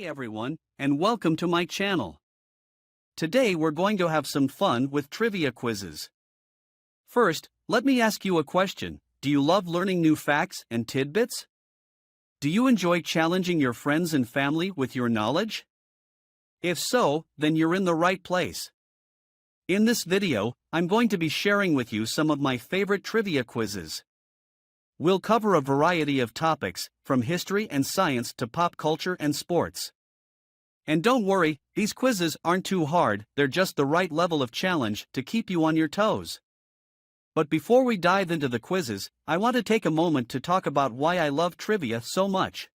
everyone, and welcome to my channel. Today we're going to have some fun with trivia quizzes. First, let me ask you a question. Do you love learning new facts and tidbits? Do you enjoy challenging your friends and family with your knowledge? If so, then you're in the right place. In this video, I'm going to be sharing with you some of my favorite trivia quizzes. We'll cover a variety of topics, from history and science to pop culture and sports. And don't worry, these quizzes aren't too hard, they're just the right level of challenge to keep you on your toes. But before we dive into the quizzes, I want to take a moment to talk about why I love trivia so much.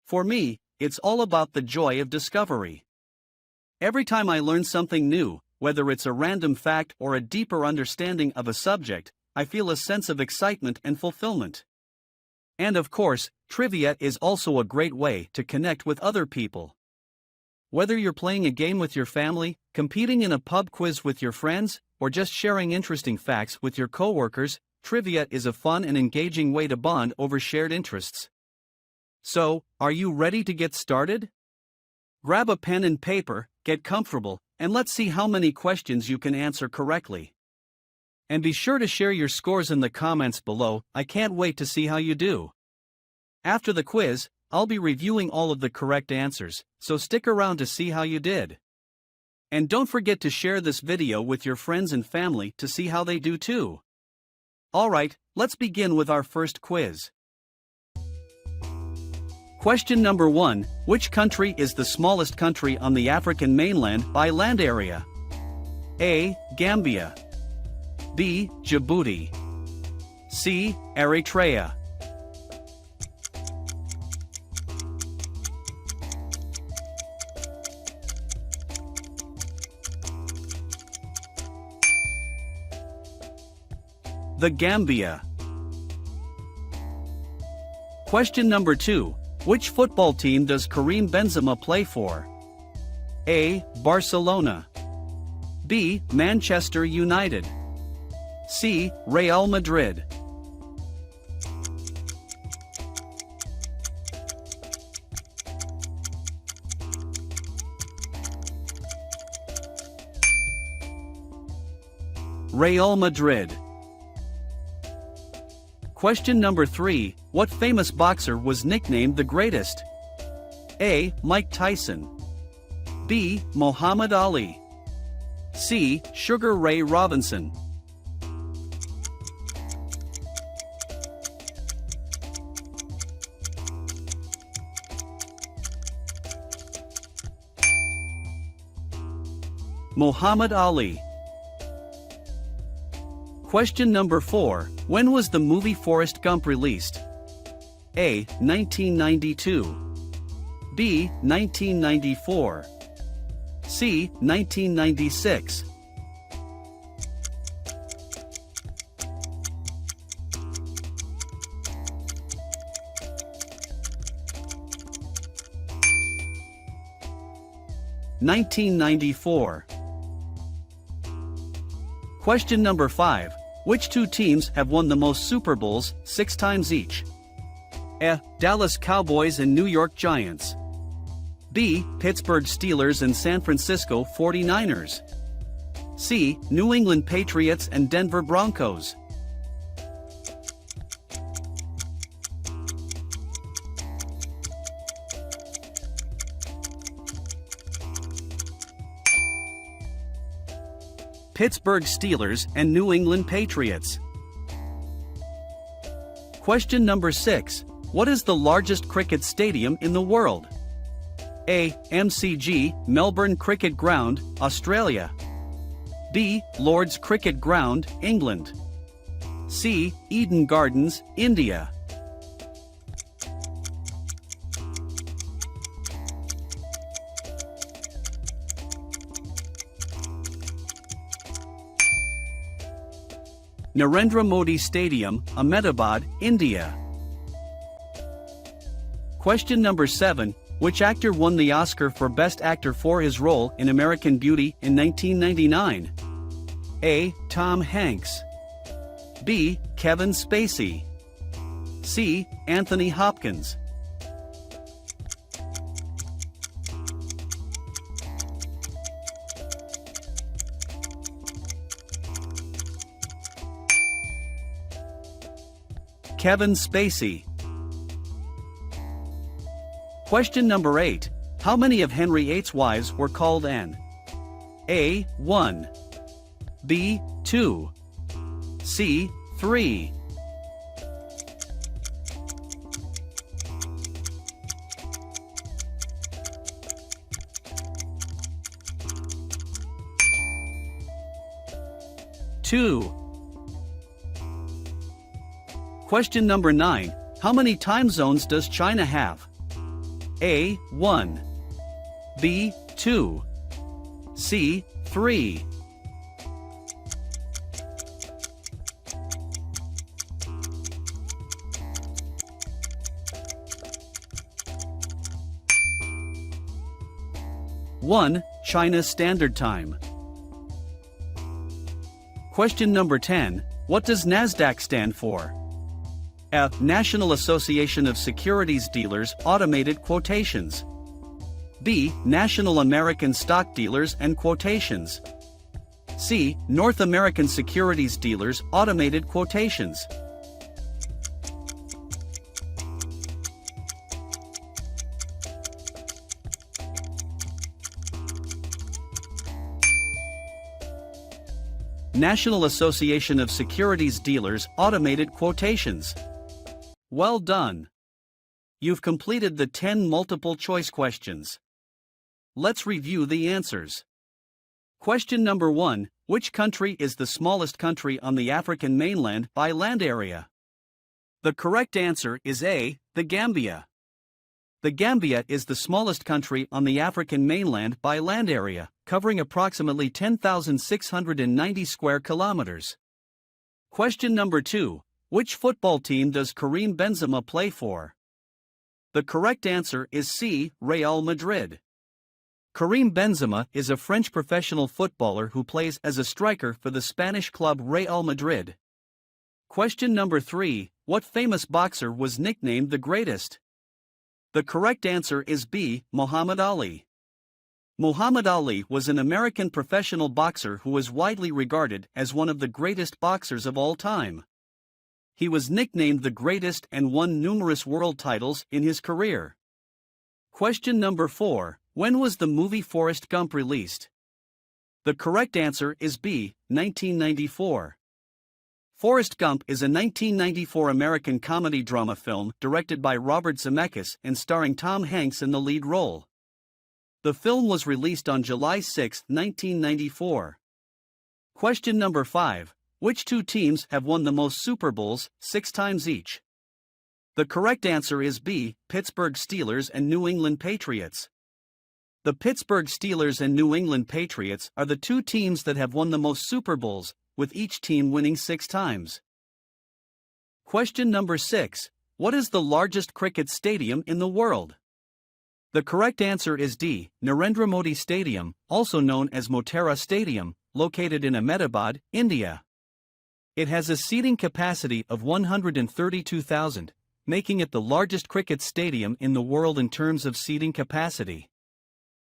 For me, it's all about the joy of discovery. Every time I learn something new, whether it's a random fact or a deeper understanding of a subject, I feel a sense of excitement and fulfillment. And of course, trivia is also a great way to connect with other people. Whether you're playing a game with your family, competing in a pub quiz with your friends, or just sharing interesting facts with your coworkers, trivia is a fun and engaging way to bond over shared interests. So, are you ready to get started? Grab a pen and paper, get comfortable, and let's see how many questions you can answer correctly. And be sure to share your scores in the comments below, I can't wait to see how you do. After the quiz, I'll be reviewing all of the correct answers, so stick around to see how you did. And don't forget to share this video with your friends and family to see how they do too. Alright, let's begin with our first quiz. Question number 1, which country is the smallest country on the African mainland by land area? A. Gambia. B. Djibouti. C. Eritrea. The Gambia. Question number 2, which football team does Karim Benzema play for? A. Barcelona. B. Manchester United. C. Real Madrid. Real Madrid. Question number 3, what famous boxer was nicknamed the greatest? A. Mike Tyson. B. Muhammad Ali. C. Sugar Ray Robinson. Muhammad Ali. Question number 4, when was the movie Forrest Gump released? A. 1992. B. 1994. C. 1996. (1994). Question number 5. Which two teams have won the most Super Bowls, 6 times each? A. Dallas Cowboys and New York Giants. B. Pittsburgh Steelers and San Francisco 49ers. C. New England Patriots and Denver Broncos. Pittsburgh Steelers and New England Patriots. Question number 6. What is the largest cricket stadium in the world? A. MCG, Melbourne Cricket Ground, Australia. B. Lord's Cricket Ground, England. C. Eden Gardens, India. Narendra Modi Stadium, Ahmedabad, India. Question number 7. Which actor won the Oscar for Best Actor for his role in American Beauty in 1999? A. Tom Hanks. B. Kevin Spacey. C. Anthony Hopkins. Kevin Spacey. Question number 8. How many of Henry VIII's wives were called Anne? A. 1. B. 2. C. 3. Two. Question number 9. How many time zones does China have? A. 1. B. 2. C. 3. One. China Standard Time. Question number 10. What does NASDAQ stand for? A. National Association of Securities Dealers Automated Quotations. B. National American Stock Dealers and Quotations. C. North American Securities Dealers Automated Quotations. National Association of Securities Dealers Automated Quotations. Well done! You've completed the 10 multiple-choice questions. Let's review the answers. Question number 1. Which country is the smallest country on the African mainland by land area? The correct answer is A. The Gambia. The Gambia is the smallest country on the African mainland by land area, covering approximately 10,690 square kilometers. Question number 2. Which football team does Karim Benzema play for? The correct answer is C. Real Madrid. Karim Benzema is a French professional footballer who plays as a striker for the Spanish club Real Madrid. Question number 3. What famous boxer was nicknamed the greatest? The correct answer is B. Muhammad Ali. Muhammad Ali was an American professional boxer who was widely regarded as one of the greatest boxers of all time. He was nicknamed the greatest and won numerous world titles in his career. Question number 4. When was the movie Forrest Gump released? The correct answer is B. 1994. Forrest Gump is a 1994 American comedy drama film directed by Robert Zemeckis and starring Tom Hanks in the lead role. The film was released on July 6, 1994. Question number 5. Which two teams have won the most Super Bowls, 6 times each? The correct answer is B. Pittsburgh Steelers and New England Patriots. The Pittsburgh Steelers and New England Patriots are the two teams that have won the most Super Bowls, with each team winning 6 times. Question number 6. What is the largest cricket stadium in the world? The correct answer is D. Narendra Modi Stadium, also known as Motera Stadium, located in Ahmedabad, India. It has a seating capacity of 132,000, making it the largest cricket stadium in the world in terms of seating capacity.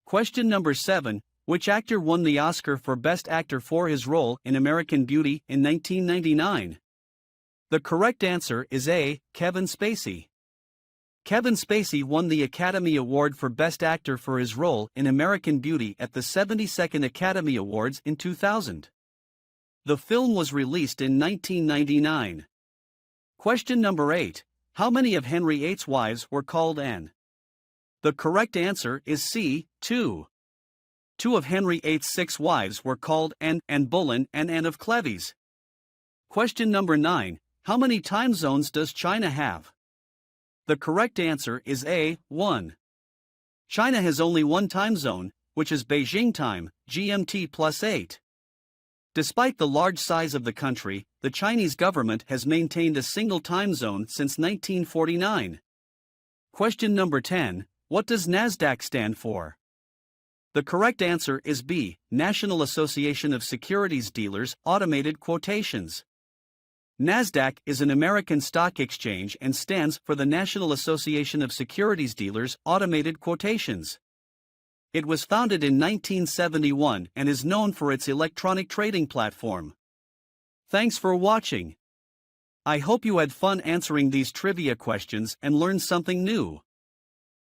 Question number 7. Which actor won the Oscar for Best Actor for his role in American Beauty in 1999? The correct answer is A. Kevin Spacey. Kevin Spacey won the Academy Award for Best Actor for his role in American Beauty at the 72nd Academy Awards in 2000. The film was released in 1999. Question number 8. How many of Henry VIII's wives were called Anne? The correct answer is C. 2. 2 of Henry VIII's 6 wives were called Anne Boleyn and Anne of Cleves. Question number 9. How many time zones does China have? The correct answer is A. 1. China has only one time zone, which is Beijing time, GMT +8. Despite the large size of the country, the Chinese government has maintained a single time zone since 1949. Question number 10. What does NASDAQ stand for? The correct answer is B. National Association of Securities Dealers Automated Quotations. NASDAQ is an American stock exchange and stands for the National Association of Securities Dealers Automated Quotations. It was founded in 1971 and is known for its electronic trading platform. Thanks for watching. I hope you had fun answering these trivia questions and learned something new.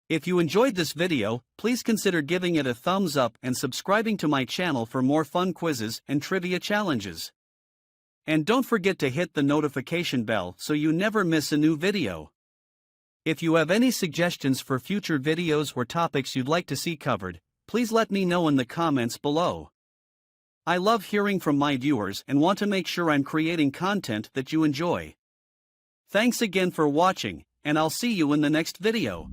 If you enjoyed this video, please consider giving it a thumbs up and subscribing to my channel for more fun quizzes and trivia challenges. And don't forget to hit the notification bell so you never miss a new video. If you have any suggestions for future videos or topics you'd like to see covered, please let me know in the comments below. I love hearing from my viewers and want to make sure I'm creating content that you enjoy. Thanks again for watching, and I'll see you in the next video.